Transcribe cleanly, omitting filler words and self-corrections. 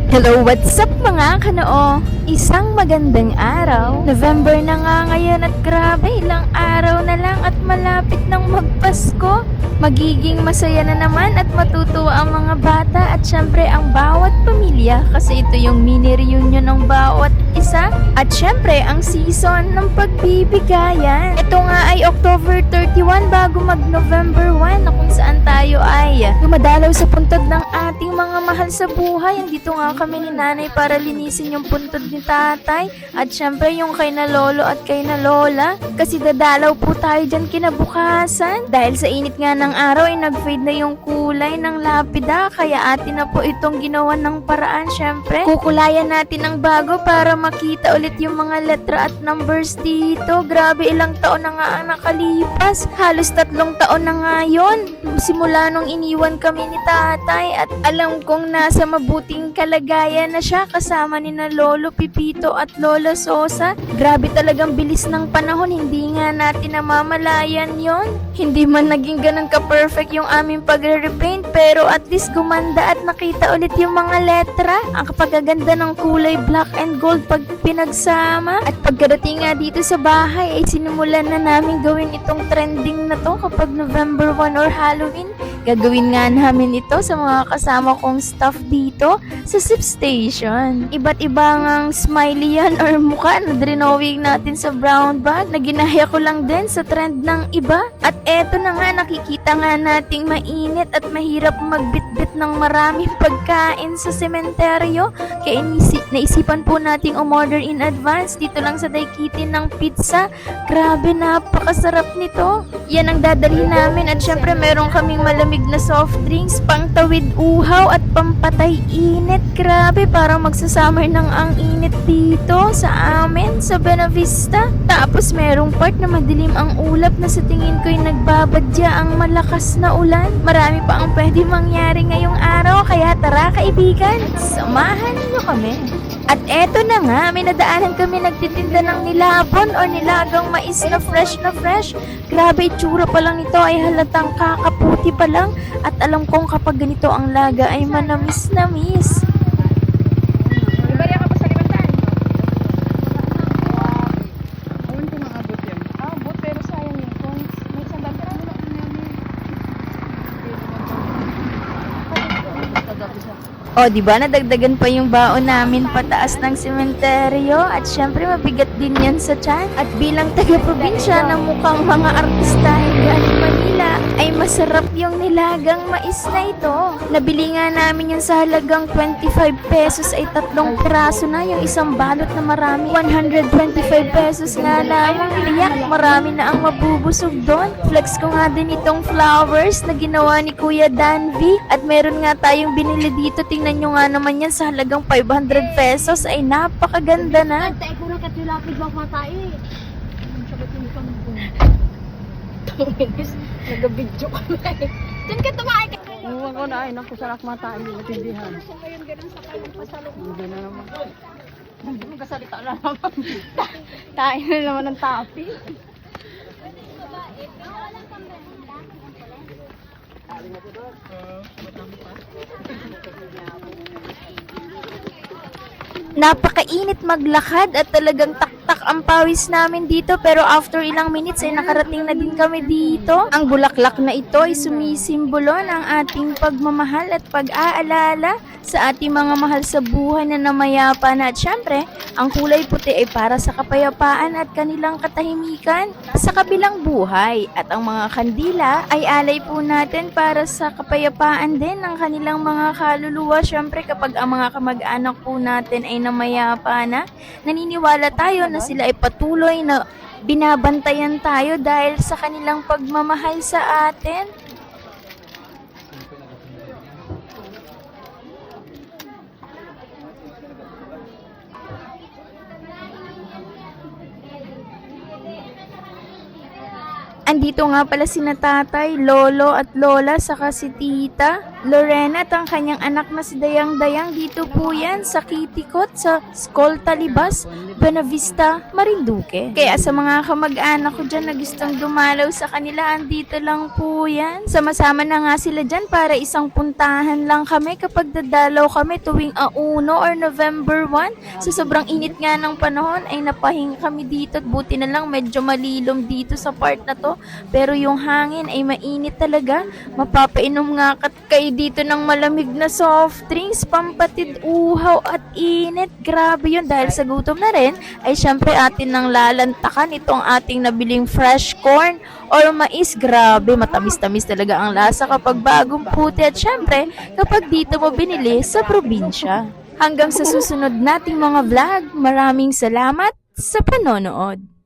Hello, what's up mga kanoo? Isang magandang araw. November na nga ngayon at grabe, ilang araw na lang at malapit ng magpasko. Magiging masaya na naman at matutuwa ang mga bata at syempre ang bawat pamilya kasi ito yung mini reunion ng bawat isa. At syempre ang season ng pagbibigayan. Ito nga ay October 31 bago mag November 1 na kung saan tayo ay dumadalaw sa puntod ng ating mga mahal sa buhay. Andito nga kami ni nanay para linisin yung puntod ni tatay at syempre yung kay na lolo at kay na lola kasi dadalaw po tayo dyan kinabukasan. Dahil sa init nga ng araw ay nag-fade na yung kulay ng lapida kaya atin na po itong ginawa ng paraan. Syempre kukulayan natin ang bago para makita ulit yung mga letra at numbers dito. Grabe, ilang taon na nga ang nakalipas, halos 3 taon na nga yun simula nung iniwan kami ni tatay at alam kong nasa mabuting kalagayan na siya kasama ni na Lolo Pipito at Lola Sosa. Grabe talagang bilis ng panahon, hindi nga natin namamalayan yon. Hindi man naging ganun ka-perfect yung aming pagre-repaint pero at least gumanda at nakita ulit yung mga letra. Ang kapagaganda ng kulay black and gold pag pinagsama. At pagkarating nga dito sa bahay ay sinimulan na namin gawin itong trending na to kapag November 1 or Halloween. Gagawin nga namin ito sa mga kasama kong staff dito sa Sip Station. Iba't ibang smiley yan or mukha na drinowing natin sa brown bag na ginaya ko lang din sa trend ng iba. At eto na nga, nakikita nga nating mainit at mahirap magbitbit ng maraming pagkain sa sementeryo. Kaya naisipan po nating umorder in advance dito lang sa Daikitin ng pizza. Grabe, napakasarap nito. Yan ang dadalhin namin at syempre meron kaming malamig na soft drinks, pangtawid uhaw at pampatay init. Grabe, parang magsasummer ng ang init dito sa amin sa Benavista. Tapos merong part na madilim ang ulap na sa tingin ko'y nagbabadya ang malakas na ulan. Marami pa ang pwede mangyari ngayong araw kaya tara kaibigan, samahan niyo kami. At eto na nga, may nadaanan kami nagtitinda ng nilabon o nilagang mais na fresh na fresh. Grabe, itsura pa lang nito ay halatang kakaputi pa lang. At alam kong kapag ganito ang laga ay manamis-namis. Ibariya ka pa sa limandaan. Awan ko nga abot yan. Abot, pero sayang yung coins. May isang bagay mo lang yan. O, di ba nadagdagan pa yung baon namin pataas ng sementeryo at syempre mabigat din yan sa tiyan. At bilang taga-probinsya na mukhang mga artista galing Manila ay masarap yung nilagang mais na ito. Nabili nga namin yung sa halagang 25 pesos ay 3 piraso na, yung isang balot na marami 125 pesos nga lamang. Tiyak, marami na ang mabubusog doon. Flex ko nga din itong flowers na ginawa ni Kuya Danvi at meron nga tayong binili dito. Tingnan nyo nga naman yan sa halagang 500 pesos ay napakaganda na. Tay ko na katilapid bang matay. Sabat yung isang buong. Nag-video ka na eh. Diyan ka tumahay ka. Huwag ko na ay, naku, sarak mata, hindi matindihan. Ngayon ganun sa kanyang pasalok. Hindi na naman. Hindi mo kasalita na naman. Tayo na naman ng tapi. Napakainit maglakad at talagang taktak ang pawis namin dito pero after ilang minutes ay nakarating na din kami dito. Ang bulaklak na ito ay sumisimbolo ng ating pagmamahal at pag-aalala sa ating mga mahal sa buhay na namayapa na at syempre ang kulay puti ay para sa kapayapaan at kanilang katahimikan sa kabilang buhay at ang mga kandila ay alay po natin para sa kapayapaan din ng kanilang mga kaluluwa. Syempre kapag ang mga kamag-anak po natin ay namayapa na, naniniwala tayo na sila ay patuloy na binabantayan tayo dahil sa kanilang pagmamahal sa atin. Andito nga pala sina tatay, lolo at lola saka si tita. Lorena at ang kanyang anak na si Dayang-Dayang dito po yan sa Kitikot sa Skol Talibas, Buenavista, Marinduque. Kaya sa mga kamag-anak ko dyan na gustong dumalaw sa kanila, andito lang po yan. Sama-sama na nga sila dyan para isang puntahan lang kami kapag dadalaw kami tuwing Auno or November 1. Sa sobrang init nga ng panahon ay napahinga kami dito at buti na lang medyo malilom dito sa part na to. Pero yung hangin ay mainit talaga. Mapapainom nga kayo dito ng malamig na soft drinks, pampatid uhaw at init. Grabe yun dahil sa gutom na rin ay syempre atin nang lalantakan itong ating nabiling fresh corn or mais. Grabe, matamis-tamis talaga ang lasa kapag bagong puti at syempre kapag dito mo binili sa probinsya. Hanggang sa susunod nating mga vlog, maraming salamat sa panonood.